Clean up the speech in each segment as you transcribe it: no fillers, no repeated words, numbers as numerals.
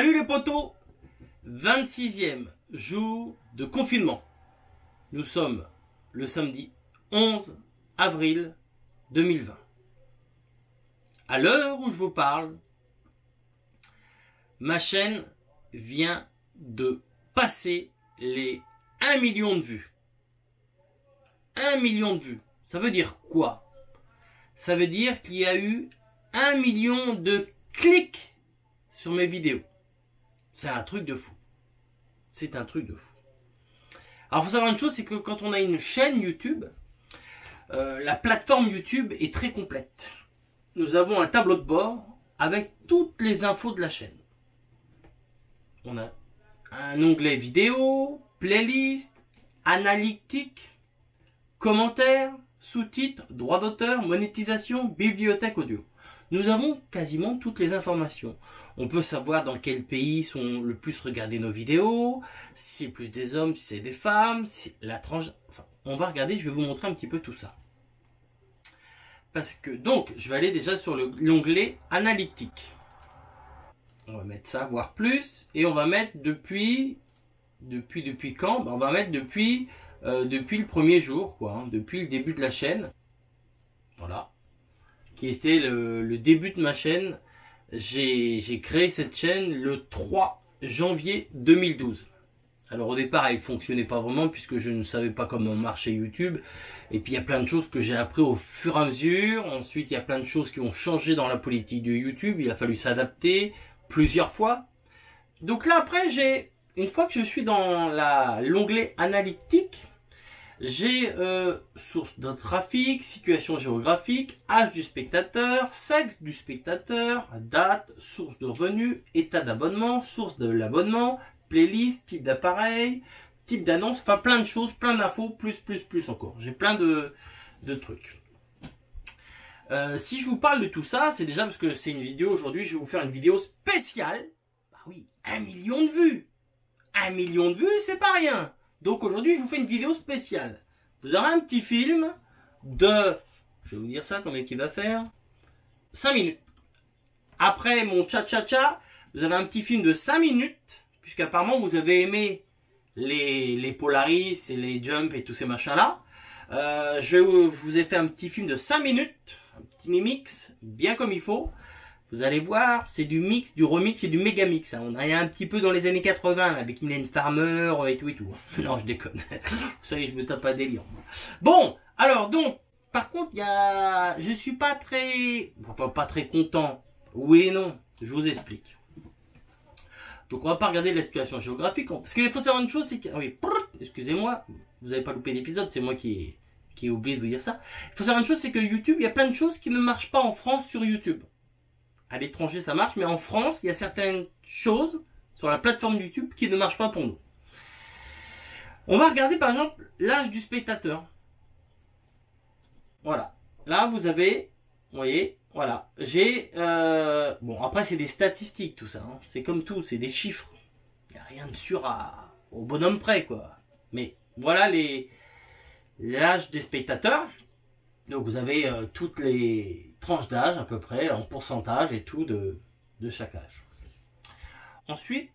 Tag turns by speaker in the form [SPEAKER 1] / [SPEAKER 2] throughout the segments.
[SPEAKER 1] Salut les potos, 26e jour de confinement. Nous sommes le samedi 11 avril 2020. À l'heure où je vous parle, ma chaîne vient de passer les 1 million de vues. 1 million de vues. Ça veut dire quoi? Ça veut dire qu'il y a eu 1 million de clics sur mes vidéos. C'est un truc de fou. C'est un truc de fou. Alors, il faut savoir une chose, c'est que quand on a une chaîne YouTube, la plateforme YouTube est très complète. Nous avons un tableau de bord avec toutes les infos de la chaîne. On a un onglet vidéo, playlist, analytique, commentaires, sous-titres, droits d'auteur, monétisation, bibliothèque audio. Nous avons quasiment toutes les informations. On peut savoir dans quel pays sont le plus regardés nos vidéos, si c'est plus des hommes, si c'est des femmes, si la tranche... Enfin, on va regarder, je vais vous montrer un petit peu tout ça. Parce que, donc, je vais aller déjà sur l'onglet analytique. On va mettre ça, voire plus, et on va mettre depuis quand? Ben, on va mettre depuis le premier jour, quoi, hein, depuis le début de la chaîne. Voilà. Qui était le début de ma chaîne. J'ai créé cette chaîne le 3 janvier 2012. Alors au départ, elle ne fonctionnait pas vraiment puisque je ne savais pas comment marchait YouTube. Et puis il y a plein de choses que j'ai appris au fur et à mesure. Ensuite, il y a plein de choses qui ont changé dans la politique de YouTube. Il a fallu s'adapter plusieurs fois. Donc là, après, une fois que je suis dans l'onglet analytique, j'ai source de trafic, situation géographique, âge du spectateur, sexe du spectateur, date, source de revenus, état d'abonnement, source de l'abonnement, playlist, type d'appareil, type d'annonce, enfin plein de choses, plein d'infos, plus encore. J'ai plein de trucs. Si je vous parle de tout ça, c'est déjà parce que c'est une vidéo aujourd'hui, je vais vous faire une vidéo spéciale. Bah oui, 1 million de vues. 1 million de vues, c'est pas rien. Donc aujourd'hui, je vous fais une vidéo spéciale. Vous aurez un petit film de, je vais vous dire ça, combien il va faire, 5 minutes. Après mon cha-cha-cha, vous avez un petit film de 5 minutes, puisqu'apparemment vous avez aimé les Polaris et les Jump et tous ces machins-là. Je vous ai fait un petit film de 5 minutes, un petit mix, bien comme il faut. Vous allez voir, c'est du mix, du remix et du méga mix. Hein. On est un petit peu dans les années 80 avec Mylène Farmer et tout et tout. Non, je déconne. Vous savez, je me tape pas délire. Bon, alors donc, par contre, je suis pas très, enfin pas très content. Oui et non, je vous explique. Donc on va pas regarder la situation géographique, parce qu'il faut savoir une chose, c'est que, ah oui, excusez-moi, vous n'avez pas loupé l'épisode, c'est moi qui ai oublié de vous dire ça. Il faut savoir une chose, c'est que YouTube, il y a plein de choses qui ne marchent pas en France sur YouTube. À l'étranger, ça marche, mais en France, il y a certaines choses sur la plateforme YouTube qui ne marchent pas pour nous. On va regarder par exemple l'âge du spectateur. Voilà. Là, vous avez, vous voyez, voilà. J'ai, bon, après, c'est des statistiques, tout ça. Hein. C'est comme tout, c'est des chiffres. Il n'y a rien de sûr au bonhomme près, quoi. Mais voilà l'âge des spectateurs. Donc vous avez toutes les tranches d'âge à peu près, en pourcentage et tout de chaque âge. Ensuite,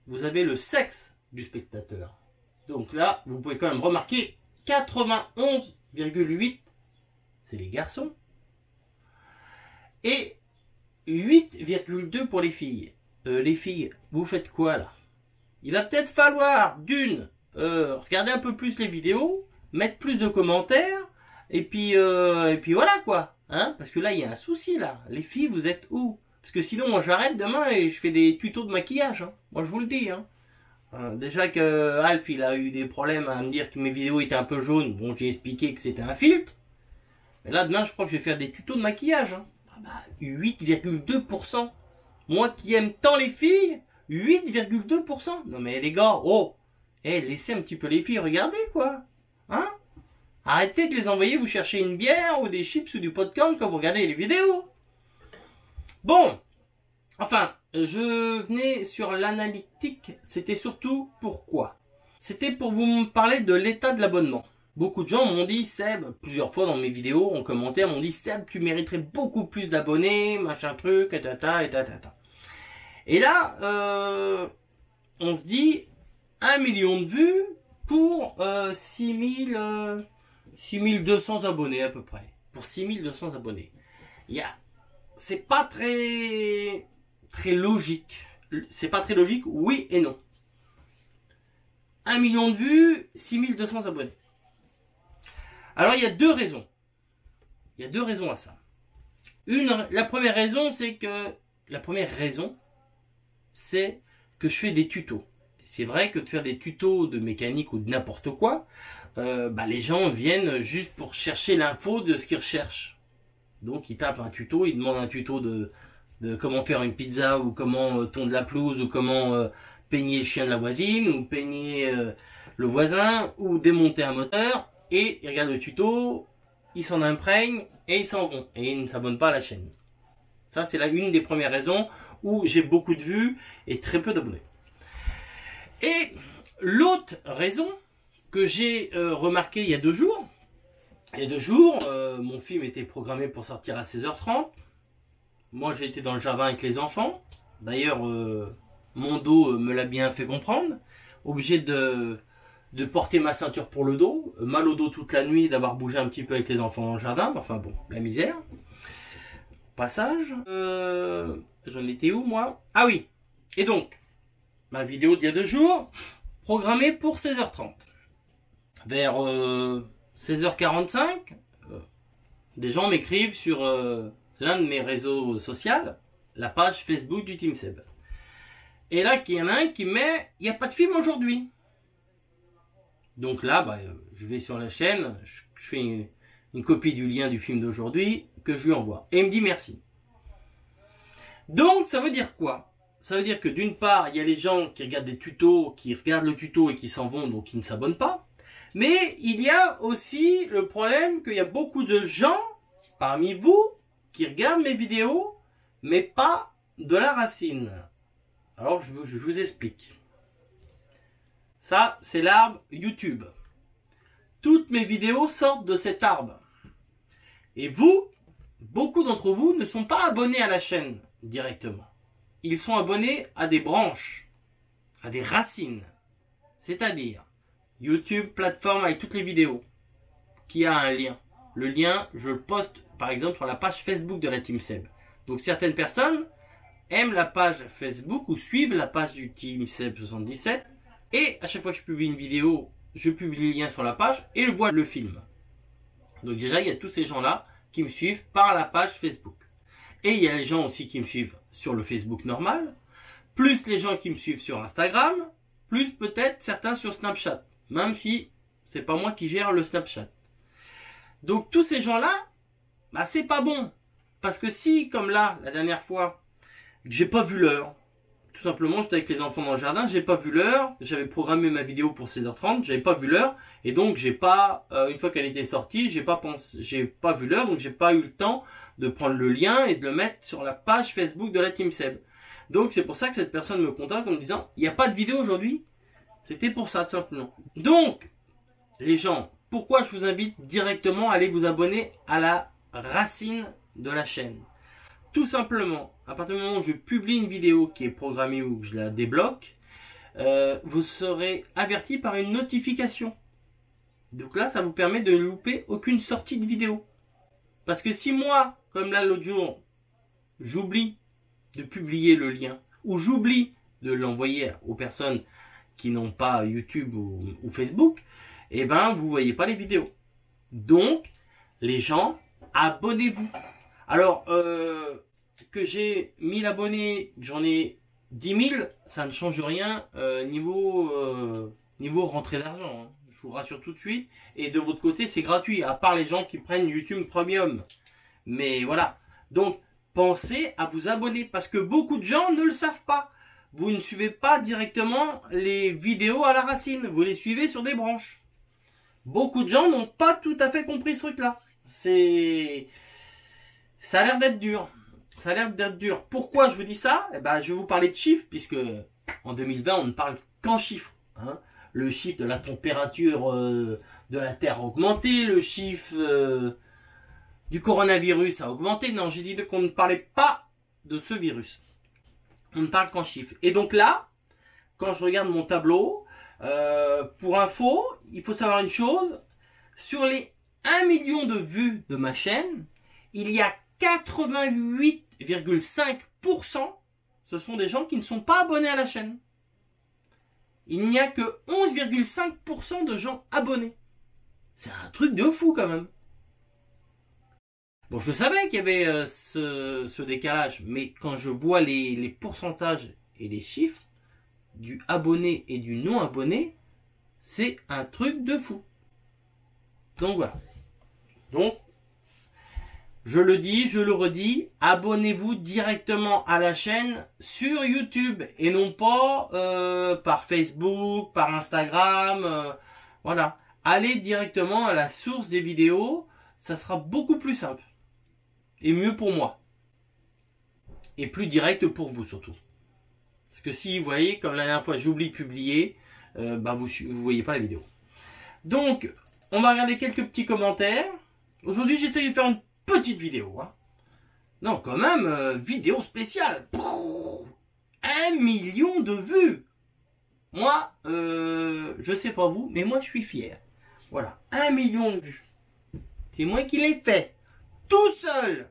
[SPEAKER 1] vous avez le sexe du spectateur. Donc là, vous pouvez quand même remarquer 91,8, c'est les garçons. Et 8,2 pour les filles. Les filles, vous faites quoi là? Il va peut-être falloir regarder un peu plus les vidéos, mettre plus de commentaires. Et puis voilà quoi, hein, parce que là il y a un souci là. Les filles, vous êtes où? Parce que sinon moi j'arrête demain et je fais des tutos de maquillage. Hein. Moi je vous le dis. Hein. Déjà que Alf il a eu des problèmes à me dire que mes vidéos étaient un peu jaunes. Bon, j'ai expliqué que c'était un filtre. Mais là demain je crois que je vais faire des tutos de maquillage. Hein. Ah bah, 8,2%. Moi qui aime tant les filles, 8,2%. Non mais les gars, oh, laissez un petit peu les filles regarder quoi, hein. Arrêtez de les envoyer vous chercher une bière ou des chips ou du popcorn quand vous regardez les vidéos. Bon, enfin, je venais sur l'analytique, c'était surtout pourquoi? C'était pour vous parler de l'état de l'abonnement. Beaucoup de gens m'ont dit, Seb, plusieurs fois dans mes vidéos, en commentaire, m'ont dit, Seb, tu mériterais beaucoup plus d'abonnés, machin truc, et tata, et tata. Et là, on se dit 1 million de vues pour 6200 abonnés à peu près. Pour 6200 abonnés. C'est pas très logique. C'est pas très logique, oui et non. 1 million de vues, 6200 abonnés. Alors il y a deux raisons. Il y a deux raisons à ça. La première raison, c'est que je fais des tutos. C'est vrai que de faire des tutos de mécanique ou de n'importe quoi, les gens viennent juste pour chercher l'info de ce qu'ils recherchent. Donc ils tapent un tuto, ils demandent un tuto de comment faire une pizza, ou comment tondre la pelouse, ou comment peigner le chien de la voisine, ou peigner le voisin, ou démonter un moteur, et ils regardent le tuto, ils s'en imprègnent, et ils s'en vont, et ils ne s'abonnent pas à la chaîne. Ça, c'est une des premières raisons où j'ai beaucoup de vues et très peu d'abonnés. Et l'autre raison que j'ai remarqué il y a 2 jours, mon film était programmé pour sortir à 16h30. Moi, j'ai été dans le jardin avec les enfants. D'ailleurs, mon dos me l'a bien fait comprendre. Obligé de porter ma ceinture pour le dos. Mal au dos toute la nuit, d'avoir bougé un petit peu avec les enfants dans le jardin. Enfin bon, la misère. Passage. J'en étais où, moi? Ah oui. Et donc, ma vidéo d'il y a 2 jours, programmée pour 16h30. Vers 16h45, des gens m'écrivent sur l'un de mes réseaux sociaux, la page Facebook du Team Seb. Et là, il y en a un qui met « Il n'y a pas de film aujourd'hui ». Donc là, je vais sur la chaîne, je fais une copie du lien du film d'aujourd'hui que je lui envoie. Et il me dit merci. Donc, ça veut dire quoi? Ça veut dire que d'une part, il y a les gens qui regardent des tutos, qui regardent le tuto et qui s'en vont, donc qui ne s'abonnent pas. Mais il y a aussi le problème qu'il y a beaucoup de gens parmi vous qui regardent mes vidéos, mais pas de la racine. Alors, je vous explique. Ça, c'est l'arbre YouTube. Toutes mes vidéos sortent de cet arbre. Et vous, beaucoup d'entre vous ne sont pas abonnés à la chaîne directement. Ils sont abonnés à des branches, à des racines. C'est-à-dire, YouTube, plateforme avec toutes les vidéos, qui a un lien. Le lien, je le poste par exemple sur la page Facebook de la Team Seb. Donc certaines personnes aiment la page Facebook ou suivent la page du Team Seb 77. Et à chaque fois que je publie une vidéo, je publie le lien sur la page et je vois le film. Donc déjà, il y a tous ces gens-là qui me suivent par la page Facebook. Et il y a les gens aussi qui me suivent sur le Facebook normal, plus les gens qui me suivent sur Instagram, plus peut-être certains sur Snapchat, même si c'est pas moi qui gère le Snapchat. Donc tous ces gens-là, c'est pas bon. Parce que si, comme là, la dernière fois, j'ai pas vu l'heure, tout simplement, j'étais avec les enfants dans le jardin, j'ai pas vu l'heure, j'avais programmé ma vidéo pour 16h30, j'avais pas vu l'heure, et donc j'ai pas, une fois qu'elle était sortie, j'ai pas vu l'heure, donc j'ai pas eu le temps de prendre le lien et de le mettre sur la page Facebook de la Team Seb. Donc c'est pour ça que cette personne me contacte en me disant, il n'y a pas de vidéo aujourd'hui. C'était pour ça, tout simplement. Donc, les gens, pourquoi je vous invite directement à aller vous abonner à la racine de la chaîne? Tout simplement, à partir du moment où je publie une vidéo qui est programmée ou que je la débloque, vous serez averti par une notification. Donc là, ça vous permet de ne louper aucune sortie de vidéo. Parce que si moi, comme là l'autre jour, j'oublie de publier le lien, ou j'oublie de l'envoyer aux personnes qui n'ont pas YouTube ou Facebook, eh ben vous voyez pas les vidéos. Donc, les gens, abonnez-vous. Alors, que j'ai 1000 abonnés, j'en ai 10 000, ça ne change rien niveau rentrée d'argent. Hein. Je vous rassure tout de suite. Et de votre côté, c'est gratuit, à part les gens qui prennent YouTube Premium. Mais voilà. Donc, pensez à vous abonner, parce que beaucoup de gens ne le savent pas. Vous ne suivez pas directement les vidéos à la racine. Vous les suivez sur des branches. Beaucoup de gens n'ont pas tout à fait compris ce truc-là. Ça a l'air d'être dur. Ça a l'air d'être dur. Pourquoi je vous dis ça? Je vais vous parler de chiffres, puisque en 2020, on ne parle qu'en chiffres. Hein. Le chiffre de la température de la Terre a augmenté. Le chiffre du coronavirus a augmenté. Non, j'ai dit qu'on ne parlait pas de ce virus. On ne parle qu'en chiffres. Et donc là, quand je regarde mon tableau, pour info, il faut savoir une chose. Sur les 1 million de vues de ma chaîne, il y a 88,5%. Ce sont des gens qui ne sont pas abonnés à la chaîne. Il n'y a que 11,5% de gens abonnés. C'est un truc de fou quand même. Bon, je savais qu'il y avait ce décalage, mais quand je vois les pourcentages et les chiffres du abonné et du non abonné, c'est un truc de fou. Donc voilà. Donc, je le dis, je le redis, abonnez-vous directement à la chaîne sur YouTube et non pas par Facebook, par Instagram, voilà. Allez directement à la source des vidéos, ça sera beaucoup plus simple et mieux pour moi et plus direct pour vous surtout. Parce que si vous voyez, comme la dernière fois j'oublie de publier, bah vous voyez pas la vidéo. Donc, on va regarder quelques petits commentaires. Aujourd'hui, j'essaie de faire une petite vidéo. Hein. Non, quand même, vidéo spéciale. 1 million de vues. Moi, je sais pas vous, mais moi, je suis fier. Voilà, 1 million de vues. C'est moi qui l'ai fait. Tout seul.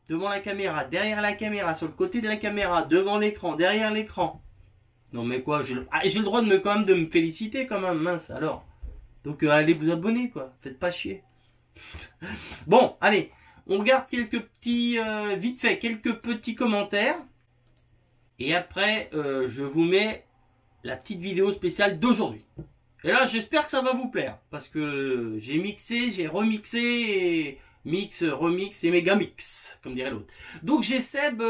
[SPEAKER 1] Devant la caméra, derrière la caméra, sur le côté de la caméra, devant l'écran, derrière l'écran. Non, mais quoi, j'ai le droit de quand même de me féliciter quand même, mince, alors. Donc, allez vous abonner, quoi. Faites pas chier. Bon, allez, on regarde quelques petits, vite fait, quelques petits commentaires. Et après, je vous mets la petite vidéo spéciale d'aujourd'hui. Et là, j'espère que ça va vous plaire. Parce que j'ai mixé, j'ai remixé, et mix, remix et méga mix, comme dirait l'autre. Donc j'ai Seb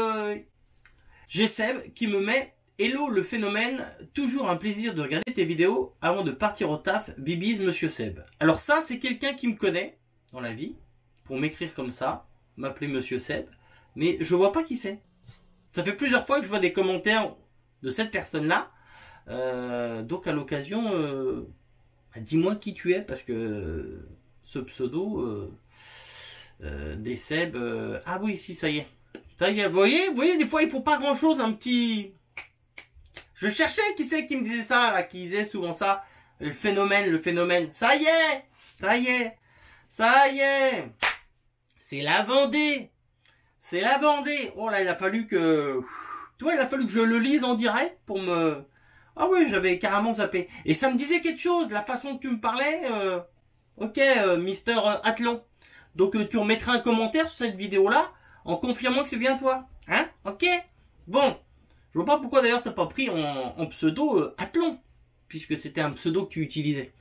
[SPEAKER 1] qui me met « Hello le phénomène, toujours un plaisir de regarder tes vidéos avant de partir au taf, bibise monsieur Seb. » Alors ça, c'est quelqu'un qui me connaît dans la vie, pour m'écrire comme ça, m'appeler monsieur Seb, mais je vois pas qui c'est. Ça fait plusieurs fois que je vois des commentaires de cette personne-là, donc à l'occasion, dis-moi qui tu es, parce que ce pseudo des Seb, ah oui, si, ça y est. Ça y est, vous voyez, des fois il faut pas grand-chose, un petit... Je cherchais qui c'est qui me disait ça, là, qui disait souvent ça, le phénomène. Ça y est, ça y est. Ça y est, c'est la Vendée. C'est la Vendée. Oh là, il a fallu que... Toi, il a fallu que je le lise en direct pour me... Ah oui, j'avais carrément zappé. Et ça me disait quelque chose, la façon que tu me parlais. Ok, Mister Athlon. Donc, tu remettras un commentaire sur cette vidéo-là en confirmant que c'est bien toi. Hein? Ok? Bon. Je vois pas pourquoi d'ailleurs t'as pas pris en pseudo Athlon. Puisque c'était un pseudo que tu utilisais.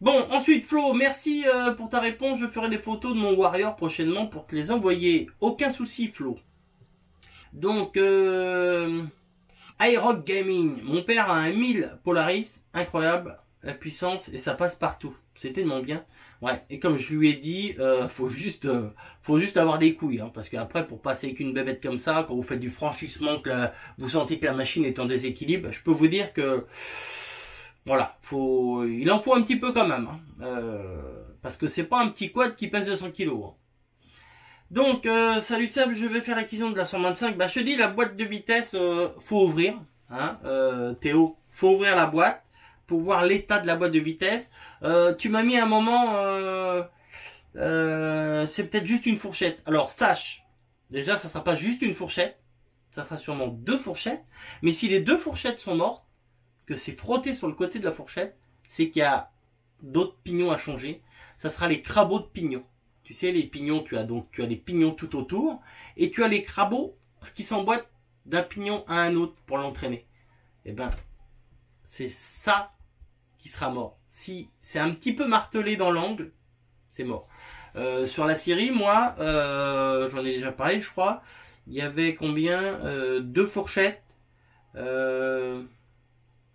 [SPEAKER 1] Bon, ensuite Flo, merci pour ta réponse. Je ferai des photos de mon Warrior prochainement pour te les envoyer. Aucun souci Flo. Donc, iRock Gaming. Mon père a un 1000 Polaris. Incroyable. La puissance et ça passe partout. C'est tellement bien. Ouais, et comme je lui ai dit, faut juste avoir des couilles. Hein, parce qu'après, pour passer avec une bébête comme ça, quand vous faites du franchissement, que vous sentez que la machine est en déséquilibre, je peux vous dire que... Voilà, il en faut un petit peu quand même. Hein. Parce que c'est pas un petit quad qui pèse 200 kg. Hein. Donc, salut Seb, je vais faire l'acquisition de la 125. Bah, je te dis, la boîte de vitesse, faut ouvrir. Hein, Théo, faut ouvrir la boîte pour voir l'état de la boîte de vitesse. Tu m'as mis un moment, c'est peut-être juste une fourchette. Alors, sache, déjà, ça sera pas juste une fourchette. Ça sera sûrement 2 fourchettes. Mais si les 2 fourchettes sont mortes, que c'est frotté sur le côté de la fourchette, c'est qu'il y a d'autres pignons à changer. Ça sera les crabots de pignons. Tu sais, les pignons, tu as les pignons tout autour, et tu as les crabots, ce qui s'emboîte d'un pignon à un autre pour l'entraîner. Et ben, c'est ça qui sera mort. Si c'est un petit peu martelé dans l'angle, c'est mort. Sur la série, moi, j'en ai déjà parlé, je crois. Il y avait combien 2 fourchettes.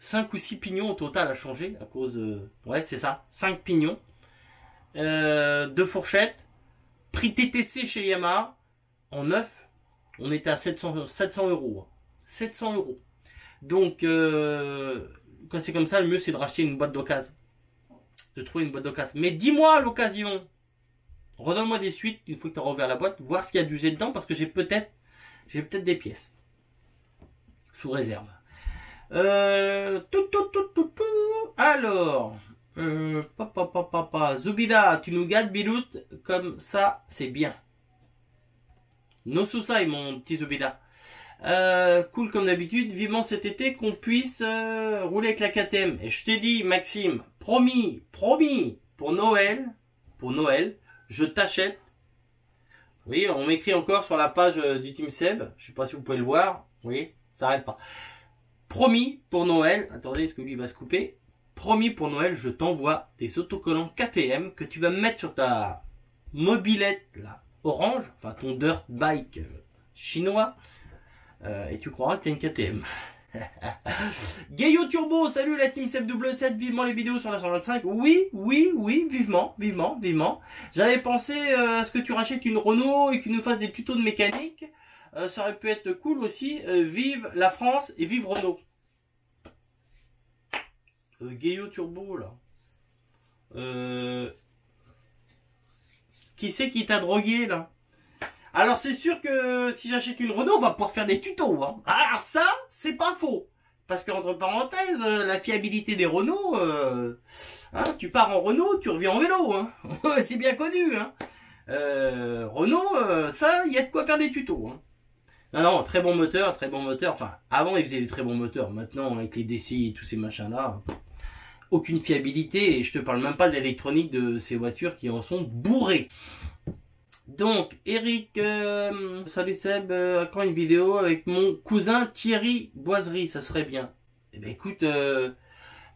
[SPEAKER 1] 5 ou 6 pignons au total à changer à cause ouais c'est ça, 5 pignons, 2 fourchettes, prix TTC chez Yamaha en neuf, on était à 700 euros. 700 euros. Donc quand c'est comme ça, le mieux c'est de racheter une boîte d'occasion, de trouver une boîte d'occasion. Mais dis-moi à l'occasion, redonne-moi des suites une fois que tu auras ouvert la boîte, voir s'il y a d'usé dedans, parce que j'ai peut-être des pièces. Sous réserve. Alors, Zubida, tu nous gâtes Bilout, comme ça, c'est bien. No Susai, mon petit Zubida. Cool comme d'habitude, vivement cet été qu'on puisse rouler avec la KTM. Et je t'ai dit, Maxime, promis, pour Noël, je t'achète. Oui, on m'écrit encore sur la page du Team Seb, je sais pas si vous pouvez le voir, oui, ça arrête pas. Promis pour Noël, attendez, est-ce que lui va se couper? Promis pour Noël, je t'envoie des autocollants KTM que tu vas me mettre sur ta mobilette là, orange, enfin ton dirt bike chinois, et tu croiras que t'as une KTM. Gayo Turbo, salut la Team Seb 7, vivement les vidéos sur la 125. Oui, vivement. J'avais pensé à ce que tu rachètes une Renault et que tu nous fasses des tutos de mécanique. Ça aurait pu être cool aussi. Vive la France et vive Renault. Gayo Turbo là. Qui c'est qui t'a drogué là? Alors c'est sûr que si j'achète une Renault, on va pouvoir faire des tutos. Hein. Alors ça, c'est pas faux. Parce qu'entre parenthèses, la fiabilité des Renault, hein, tu pars en Renault, tu reviens en vélo. Hein. C'est bien connu. Hein. Renault, ça, il y a de quoi faire des tutos. Hein. Non, très bon moteur. Enfin, avant, ils faisaient des très bons moteurs. Maintenant, avec les DCI et tous ces machins-là, aucune fiabilité. Et je te parle même pas de l'électronique de ces voitures qui en sont bourrées. Donc, Eric, salut Seb, quand une vidéo avec mon cousin Thierry Boiserie, ça serait bien. Eh ben écoute,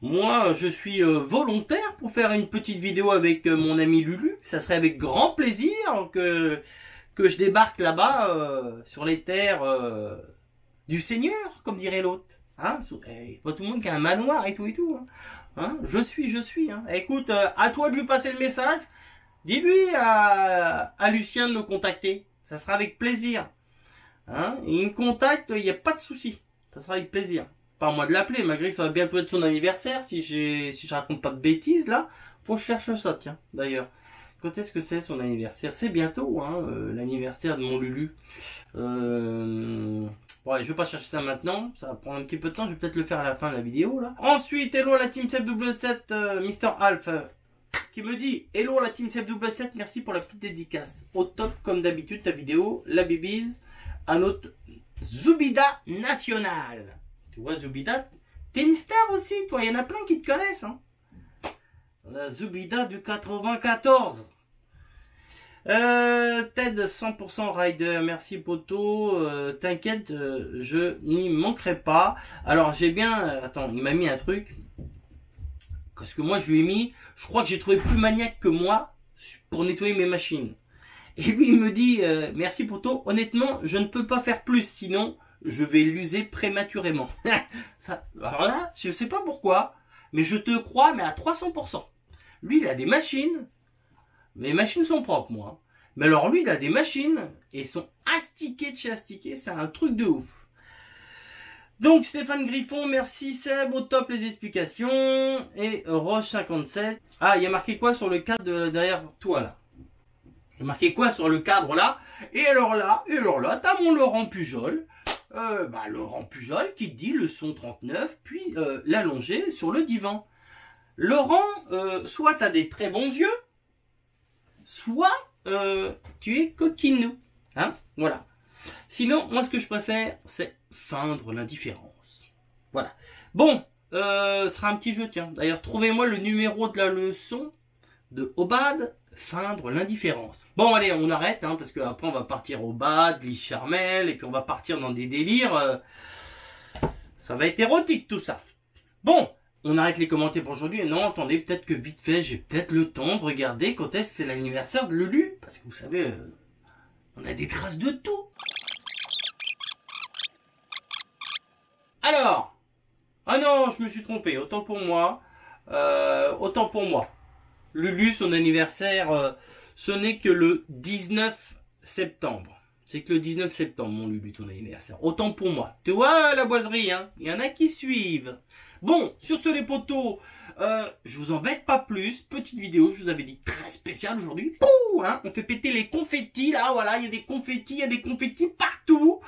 [SPEAKER 1] moi je suis volontaire pour faire une petite vidéo avec mon ami Lulu. Ça serait avec grand plaisir que je débarque là-bas sur les terres du Seigneur, comme dirait l'autre. Hein, pas tout le monde qui a un manoir et tout. Hein, je suis. Hein. Écoute, à toi de lui passer le message. Dis-lui à Lucien de me contacter. Ça sera avec plaisir. Hein, il me contacte, il n'y a pas de souci. Ça sera avec plaisir. Pas à moi de l'appeler, malgré que ça va bientôt être son anniversaire. Si je raconte pas de bêtises, là, faut que je cherche ça, tiens, d'ailleurs. Quand est-ce que c'est son anniversaire? C'est bientôt, hein, l'anniversaire de mon Lulu. Ouais, je vais pas chercher ça maintenant. Ça va prendre un petit peu de temps. Je vais peut-être le faire à la fin de la vidéo, là. Ensuite, hello la Team Seb 7, Mr. Alf. Qui me dit hello la Team Seb 7, merci pour la petite dédicace. Au top comme d'habitude ta vidéo, la bibise à notre Zubida national. Tu vois Zubida, t'es une star aussi toi, il y en a plein qui te connaissent. Hein. On a Zubida du 94. Ted 100% rider, merci poto, t'inquiète, je n'y manquerai pas. Alors j'ai bien, attends, il m'a mis un truc. Parce que moi, je lui ai mis, je crois que j'ai trouvé plus maniaque que moi pour nettoyer mes machines. Et lui, il me dit, merci poto, honnêtement, je ne peux pas faire plus, sinon, je vais l'user prématurément. Ça, alors là, je sais pas pourquoi, mais je te crois, mais à 300%. Lui, il a des machines, mes machines sont propres, moi. Mais alors lui, il a des machines, et sont astiquées de chez astiquées, c'est un truc de ouf. Donc Stéphane Griffon, merci Seb, au top les explications. Et Roche57. Ah, il y a marqué quoi sur le cadre derrière toi là? Il y a marqué quoi sur le cadre là? Et alors là, t'as mon Laurent Pujol. Laurent Pujol qui te dit le son 39, puis l'allonger sur le divan. Laurent, soit t'as des très bons yeux, soit tu es coquinou. Hein? Voilà. Sinon, moi ce que je préfère, c'est feindre l'indifférence. Voilà. Bon, ce sera un petit jeu, tiens. D'ailleurs, trouvez-moi le numéro de la leçon de Obad, feindre l'indifférence. Bon, allez, on arrête, hein, parce qu'après on va partir au Obad, Lise Charmel, et puis on va partir dans des délires. Ça va être érotique tout ça. Bon, on arrête les commentaires pour aujourd'hui. Non, attendez, peut-être que vite fait, j'ai peut-être le temps de regarder quand est-ce que c'est l'anniversaire de Lulu. Parce que vous savez, on a des traces de tout. Alors, ah non, je me suis trompé, autant pour moi. Lulu, son anniversaire, ce n'est que le 19 septembre. C'est que le 19 septembre, mon Lulu, ton anniversaire. Autant pour moi. Tu vois, la boiserie, hein. Il y en a qui suivent. Bon, sur ce, les potos, je vous embête pas plus. Petite vidéo, je vous avais dit, très spéciale aujourd'hui. Pouh, hein. On fait péter les confettis, là, voilà. Il y a des confettis partout.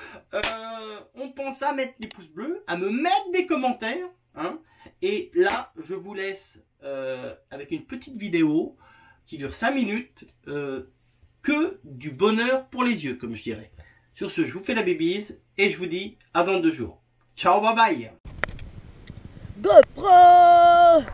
[SPEAKER 1] On pense à à mettre des pouces bleus, à me mettre des commentaires. Hein. Et là, je vous laisse avec une petite vidéo qui dure 5 minutes, que du bonheur pour les yeux, comme je dirais. Sur ce, je vous fais la bébise et je vous dis à dans 2 jours. Ciao, bye bye.
[SPEAKER 2] GoPro!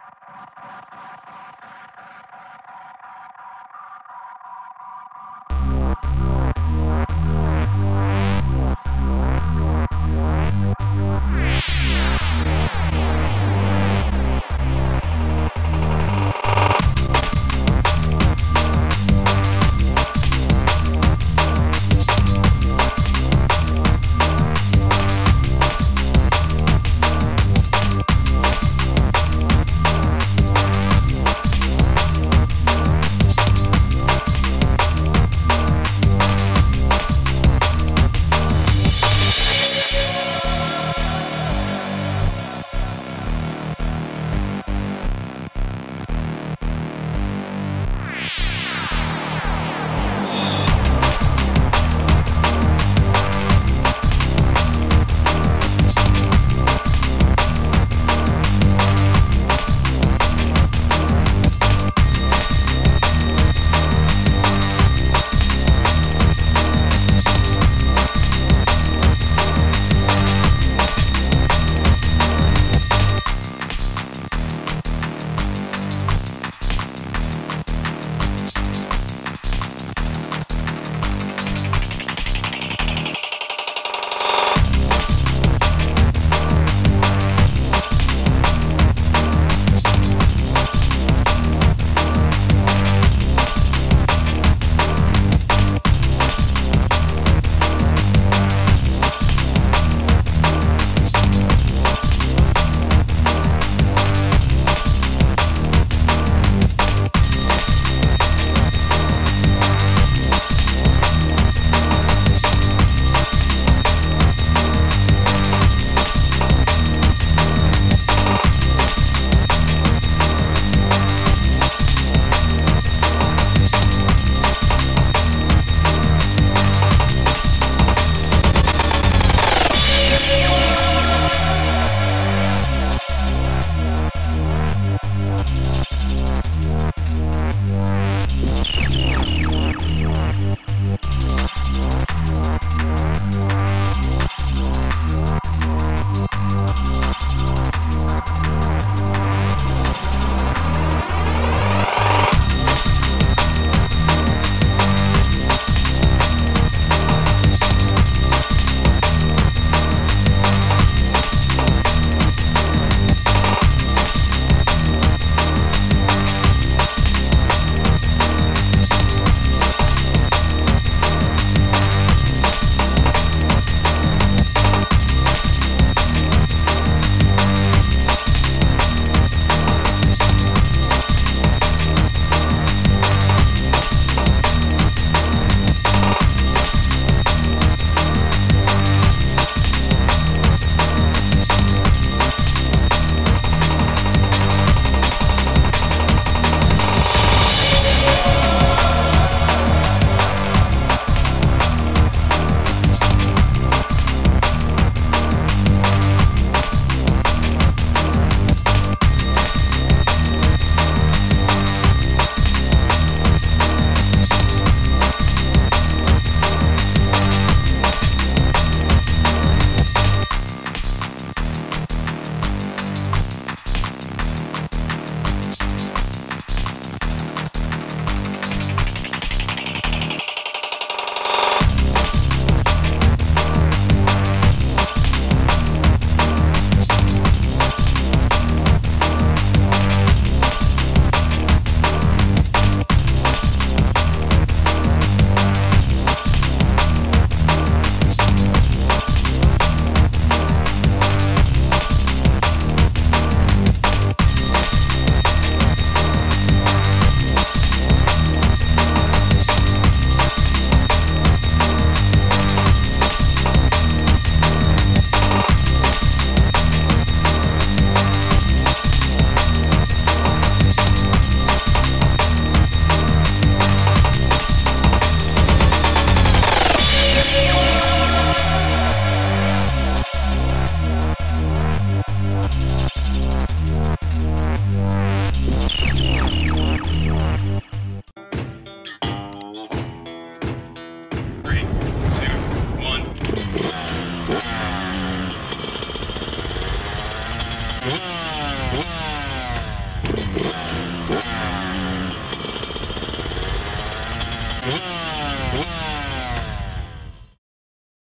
[SPEAKER 2] Bye.